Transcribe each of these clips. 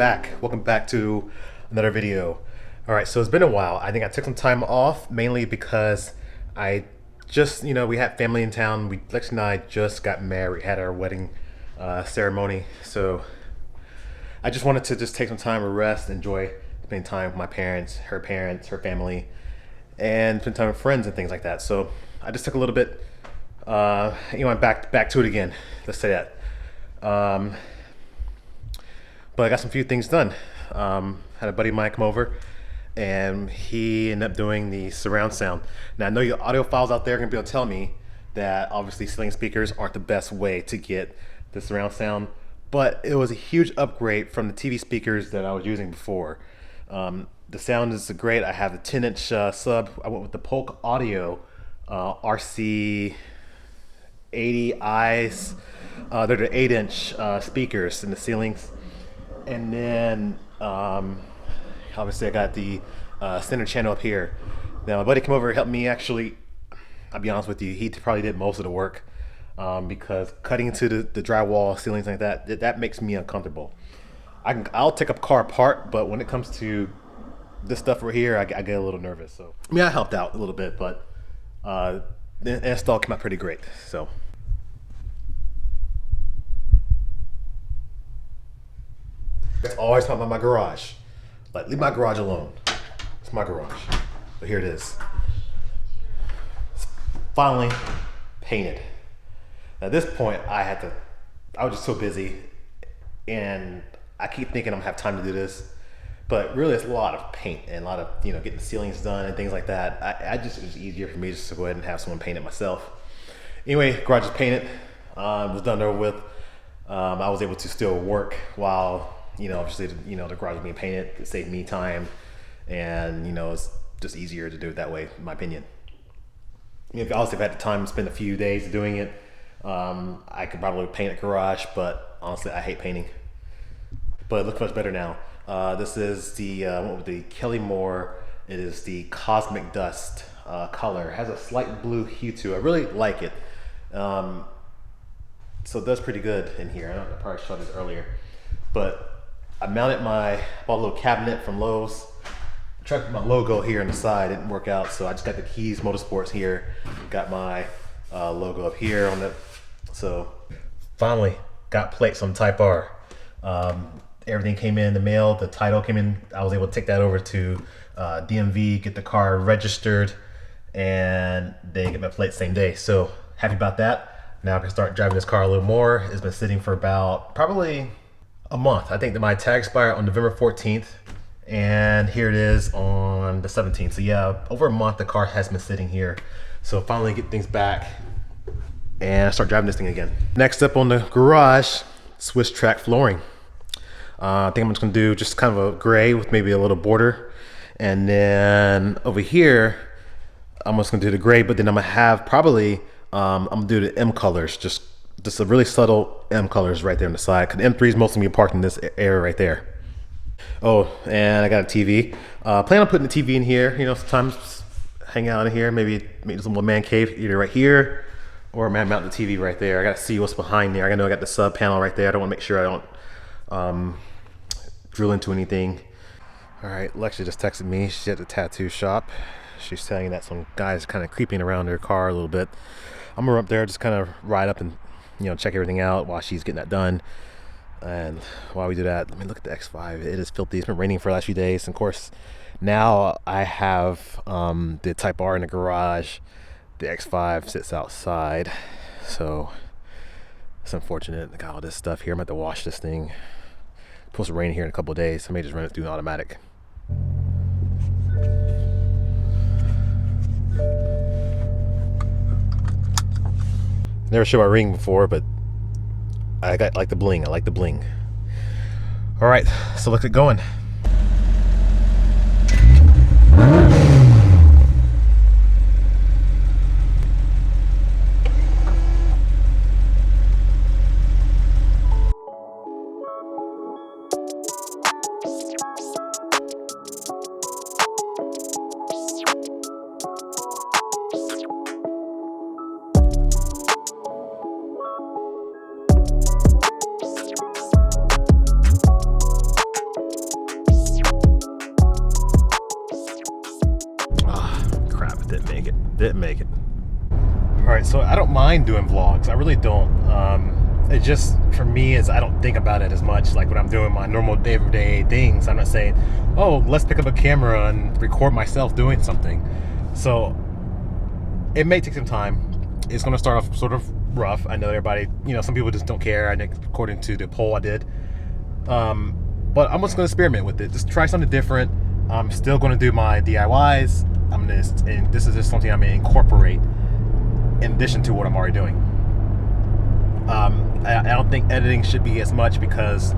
back. Welcome back to another video. All right, so it's been a while. I think I took some time off mainly because I just, we had family in town. Lexi and I just got married, had our wedding ceremony. So I just wanted to just take some time to rest, enjoy spending time with my parents, her family, and spend time with friends and things like that. So I just took a little bit, back to it again. Let's say that. But I got some few things done. Had a buddy of mine come over, and he ended up doing the surround sound. Now I know your audiophiles out there are gonna be able to tell me that obviously ceiling speakers aren't the best way to get the surround sound, but it was a huge upgrade from the TV speakers that I was using before. The sound is great. I have the 10-inch sub. I went with the Polk Audio RC 80Is. They're the 8-inch speakers in the ceilings. And then obviously I got the center channel up here. Now my buddy came over and helped me. Actually, I'll be honest with you, he probably did most of the work because cutting into the drywall ceilings like that makes me uncomfortable. I'll take a car apart, but when it comes to this stuff right here, I get a little nervous. So I helped out a little bit, but the install came out pretty great. So that's always talking about my garage. Like, leave my garage alone. It's my garage. But here it is. It's finally painted. Now, at this point, I was just so busy, and I keep thinking I'm gonna have time to do this, but really it's a lot of paint and a lot of, getting the ceilings done and things like that. It was easier for me just to go ahead and have someone paint it myself. Anyway, garage is painted. It was done over with. I was able to still work while, obviously, the garage is being painted. It saved me time, and it's just easier to do it that way, in my opinion. If I had the time to spend a few days doing it, I could probably paint a garage, but honestly, I hate painting. But it looks much better now. This is the Kelly Moore. It is the Cosmic Dust color. It has a slight blue hue to it. I really like it. So it does pretty good in here. I probably showed this earlier, but I bought a little cabinet from Lowe's. I tried to put my logo here on the side. It didn't work out, so I just got the Keys Motorsports here. Got my logo up here on it. So finally got plates on Type R. Everything came in the mail. The title came in. I was able to take that over to DMV, get the car registered, and they get my plate same day. So happy about that. Now I can start driving this car a little more. It's been sitting for about probably a month. I think that my tag expired on November 14th, and here it is on the 17th. So yeah, over a month the car has been sitting here. So finally get things back and start driving this thing again. Next up on the garage, Swiss track flooring. I think I'm just gonna do just kind of a gray with maybe a little border, and then over here I'm just gonna do the gray, but then I'm gonna have probably I'm gonna do the M colors, just a really subtle M colors right there on the side, because the M3 is mostly gonna be parked in this area right there. Oh, and I got a TV. Plan on putting the TV in here, sometimes hang out in here, maybe some little man cave either right here, or mount the TV right there. I gotta see what's behind there. I know I got the sub panel right there. I don't wanna make sure I don't drill into anything. All right, Lexi just texted me. She's at the tattoo shop. She's telling me that some guy's kind of creeping around her car a little bit. I'm gonna run up there, just kind of ride up and check everything out while she's getting that done. And while we do that, let me look at the X5. It is filthy. It's been raining for the last few days. And of course, now I have the Type R in the garage. The X5 sits outside. So it's unfortunate. I got all this stuff here. I'm going to have to wash this thing. It's supposed to rain here in a couple of days. So I may just run it through an automatic. Never showed my ring before, but I like the bling. I like the bling. All right, so let's get going. didn't make it. All right, so I don't mind doing vlogs. I really don't. It just, for me, is I don't think about it as much. Like when I'm doing my normal day-to-day things, I'm not saying, oh, let's pick up a camera and record myself doing something. So it may take some time. It's going to start off sort of rough. I know everybody, you know, some people just don't care, according to the poll I did. But I'm just going to experiment with it. Just try something different. I'm still going to do my DIYs. And this is just something I'm going to incorporate in addition to what I'm already doing. I don't think editing should be as much, because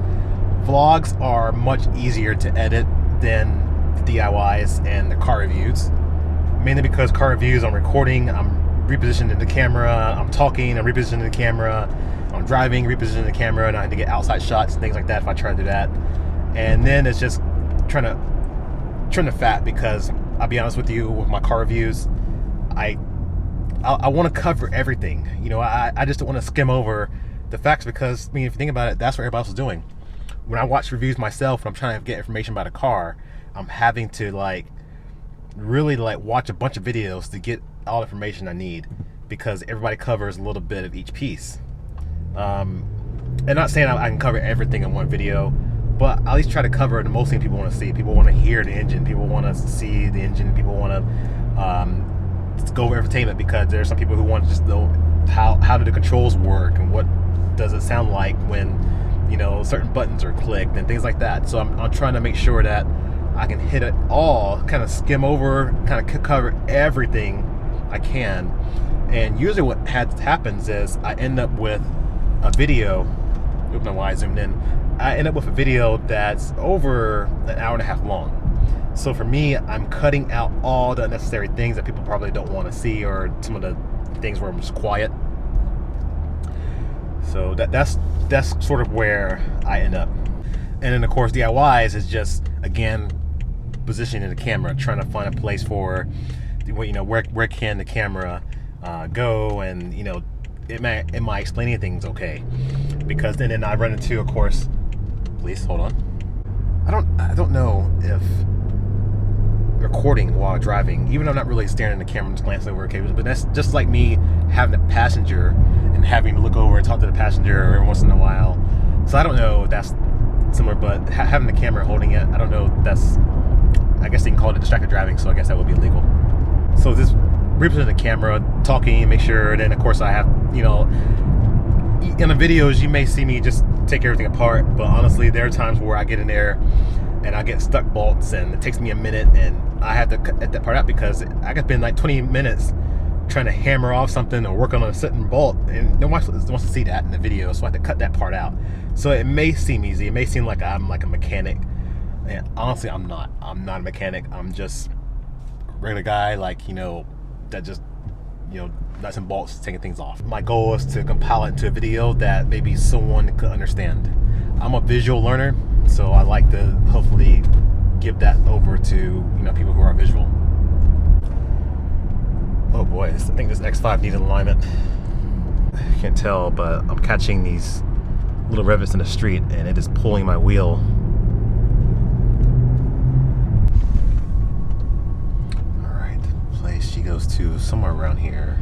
vlogs are much easier to edit than DIYs and the car reviews. Mainly because car reviews, I'm recording, I'm repositioning the camera, I'm talking, I'm repositioning the camera, I'm driving, repositioning the camera, and I have to get outside shots and things like that if I try to do that. And then it's just trying to trim the fat, because I'll be honest with you, with my car reviews, I want to cover everything. You know, I just don't want to skim over the facts, because, I mean, if you think about it, that's what everybody else is doing. When I watch reviews myself, when I'm trying to get information about a car, I'm having to really watch a bunch of videos to get all the information I need, because everybody covers a little bit of each piece. And not saying I can cover everything in one video, but I at least try to cover the most things people want to see. People want to hear the engine, people want to see the engine, people want to go over entertainment, because there's some people who want to just know how do the controls work and what does it sound like when, you know, certain buttons are clicked and things like that. So I'm trying to make sure that I can hit it all, kind of skim over, kind of cover everything I can. And usually what happens is I end up with a video. Oops, no, why I zoomed in. I end up with a video that's over an hour and a half long. So for me, I'm cutting out all the unnecessary things that people probably don't want to see, or some of the things where I'm just quiet. So that's sort of where I end up. And then of course DIYs is just, again, positioning the camera, trying to find a place for, you know, where can the camera go, and, you know, am I explaining things okay? Because then I run into, of course, please hold on. I don't know if recording while driving, even though I'm not really staring at the camera, just glancing over cables, but that's just like me having a passenger and having to look over and talk to the passenger every once in a while. So I don't know if that's similar, but having the camera holding it, I don't know, I guess they can call it distracted driving, so I guess that would be illegal. So this reposition the camera, talking, make sure, then of course I have, you know, in the videos you may see me just take everything apart, but honestly there are times where I get in there and I get stuck bolts, and it takes me a minute, and I have to cut that part out, because I could spend like 20 minutes trying to hammer off something or work on a certain bolt, and no one wants to see that in the video, so I have to cut that part out. So it may seem easy, it may seem like I'm like a mechanic, and honestly I'm not a mechanic. I'm just a regular guy, like, you know, that just, you know, nuts and bolts, taking things off. My goal is to compile it into a video that maybe someone could understand. I'm a visual learner, so I like to hopefully give that over to, you know, people who are visual. Oh boy, I think this X5 needed alignment. I can't tell, but I'm catching these little rivets in the street, and it is pulling my wheel. All right, the place she goes to somewhere around here.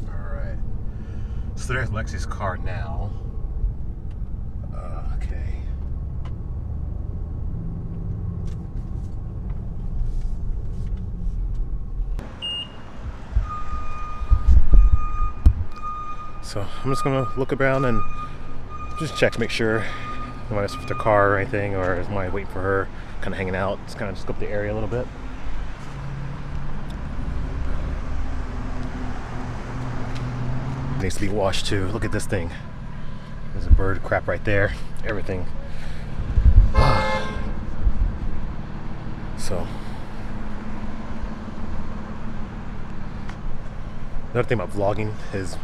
All right, so there's Lexi's car now. Okay. So I'm just gonna look around and just check to make sure nobody's with the car or anything, or is somebody waiting for her, kind of hanging out. Just kind of scope the area a little bit. It needs to be washed too. Look at this thing. There's a bird crap right there. Everything. So another thing about vlogging is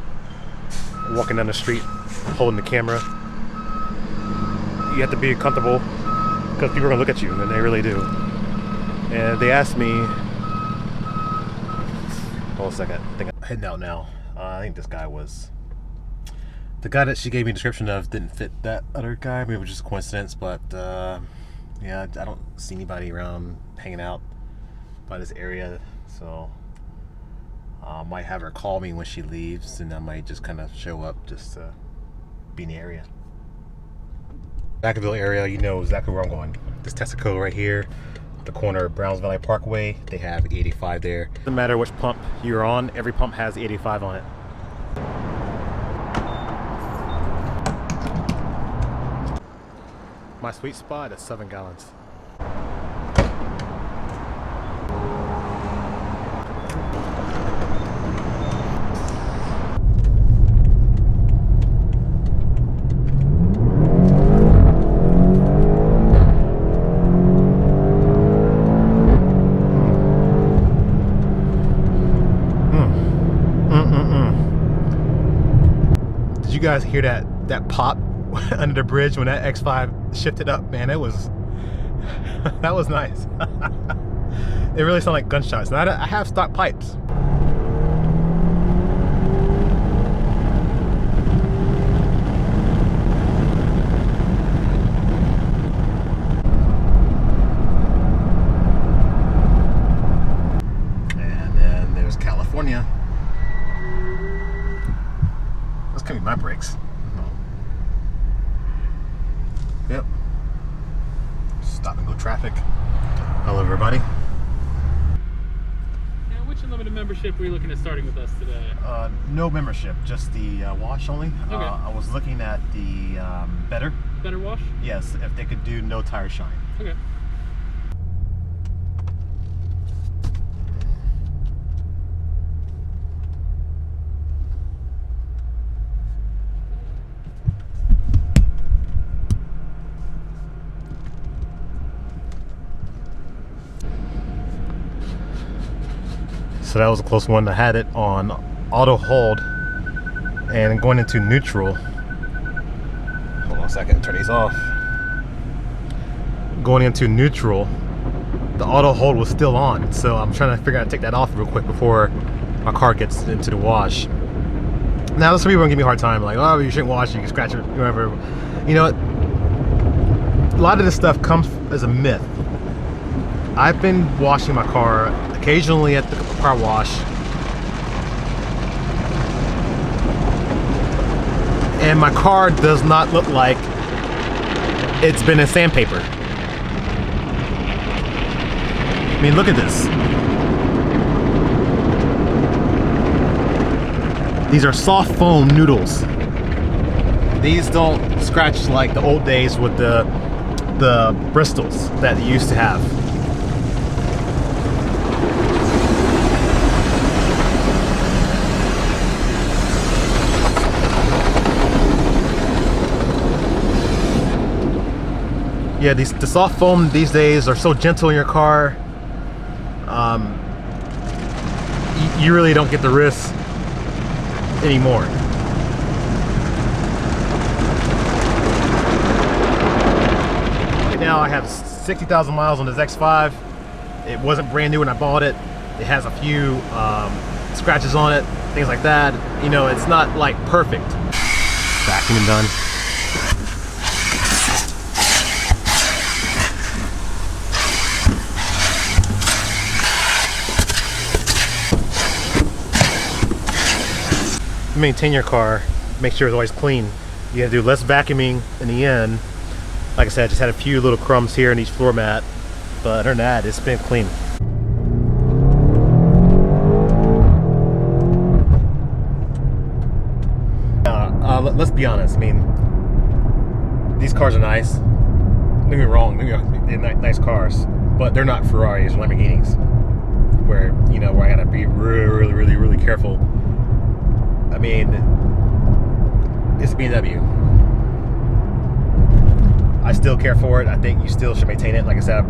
walking down the street holding the camera. You have to be comfortable, because people are gonna look at you, and they really do. And they asked me, hold a second, I think I'm heading out now. I think this guy was, the guy that she gave me a description of didn't fit that other guy. Maybe it was just a coincidence, but yeah, I don't see anybody around hanging out by this area, so Might have her call me when she leaves, and I might just kind of show up just to be in the area. Vacaville area, you know exactly where I'm going. This Texaco right here, the corner of Browns Valley Parkway, they have E85 there. Doesn't matter which pump you're on, every pump has E85 on it. My sweet spot is 7 gallons. Did you guys hear that pop under the bridge when that X5 shifted up? Man, it was that was nice. It really sounded like gunshots. Now I have stock pipes. And then there's California. Those can be my brakes. Yep. Stop and go traffic. Hello, everybody. Now, which unlimited membership were you looking at starting with us today? No membership, just the wash only. Okay. I was looking at the better. Better wash? Yes, if they could do no tire shine. Okay. So that was a close one. I had it on auto hold and going into neutral. Hold on a second, turn these off. Going into neutral, the auto hold was still on. So I'm trying to figure out how to take that off real quick before my car gets into the wash. Now some people are gonna give me a hard time, like, oh, you shouldn't wash, you can scratch it, whatever. You know what? A lot of this stuff comes as a myth. I've been washing my car occasionally at the car wash, and my car does not look like it's been in sandpaper. I mean, look at this. These are soft foam noodles. These don't scratch like the old days with the bristles that you used to have. Yeah, the soft foam these days are so gentle in your car. You really don't get the risk anymore. Right now I have 60,000 miles on this X5. It wasn't brand new when I bought it. It has a few scratches on it, things like that. You know, it's not like perfect. Vacuuming done. Maintain your car, make sure it's always clean. You gotta do less vacuuming in the end. Like I said, I just had a few little crumbs here in each floor mat, but other than that, it's been clean. Let's be honest, I mean, these cars are nice. Don't get me wrong, they're nice cars, but they're not Ferraris or Lamborghinis, where I gotta be really careful. I mean, it's a BMW. I still care for it. I think you still should maintain it. Like I said,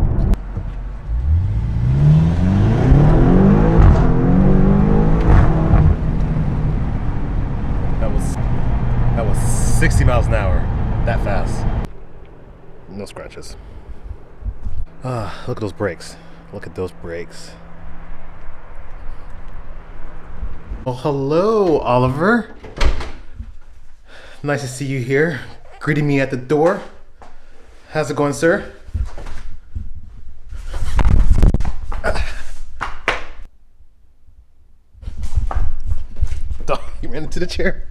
that was 60 miles an hour, that fast. No scratches. Look at those brakes. Look at those brakes. Well, hello, Oliver. Nice to see you here, greeting me at the door. How's it going, sir? ran into the chair.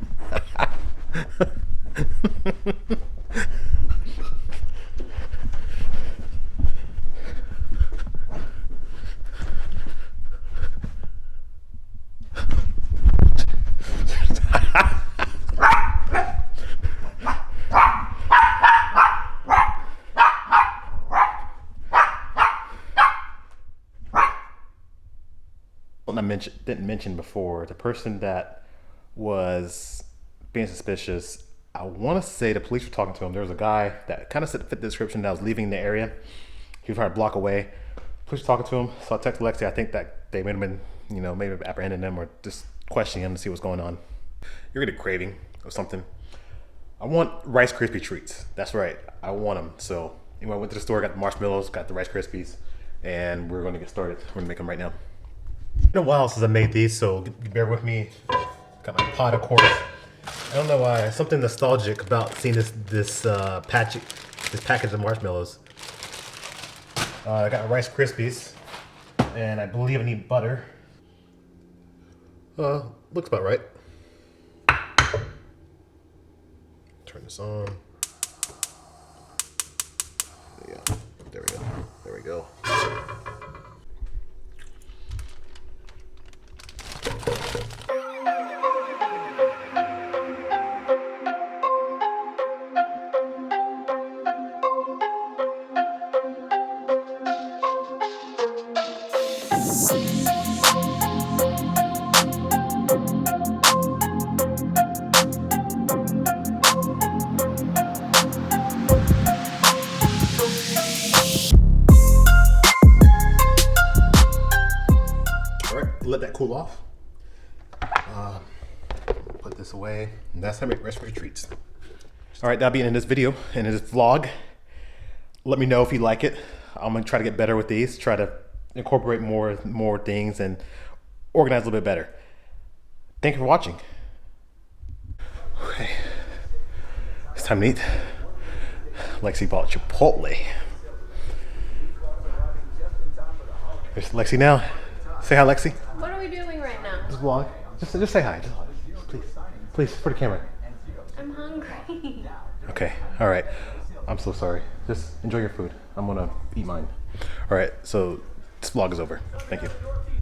Didn't mention before, the person that was being suspicious, I want to say the police were talking to him. There was a guy that kind of fit the description that was leaving the area. He was trying to block away. Police were talking to him, so I texted Lexi. I think that they may have been, maybe apprehending him or just questioning him to see what's going on. You're getting a craving or something. I want Rice Krispie treats. That's right, I want them. So anyway, I went to the store, got the marshmallows, got the Rice Krispies, and we're going to get started. We're going to make them right now. It's been a while since I made these, so bear with me. Got my pot, of course. I don't know why, something nostalgic about seeing this package of marshmallows. I got Rice Krispies, and I believe I need butter. Looks about right. Turn this on. Yeah, there we go. There we go. Let that cool off. Put this away. And that's how I make Rice Krispie treats. All right, that'll be in this video, in this vlog. Let me know if you like it. I'm gonna try to get better with these, try to incorporate more things and organize a little bit better. Thank you for watching. Okay, it's time to eat. Lexi bought Chipotle. There's Lexi now. Say hi, Lexi. What are we doing right now? Just vlog. Just say hi. Please, for the camera. I'm hungry. Okay, all right. I'm so sorry. Just enjoy your food. I'm gonna eat mine. All right, so this vlog is over. Thank you.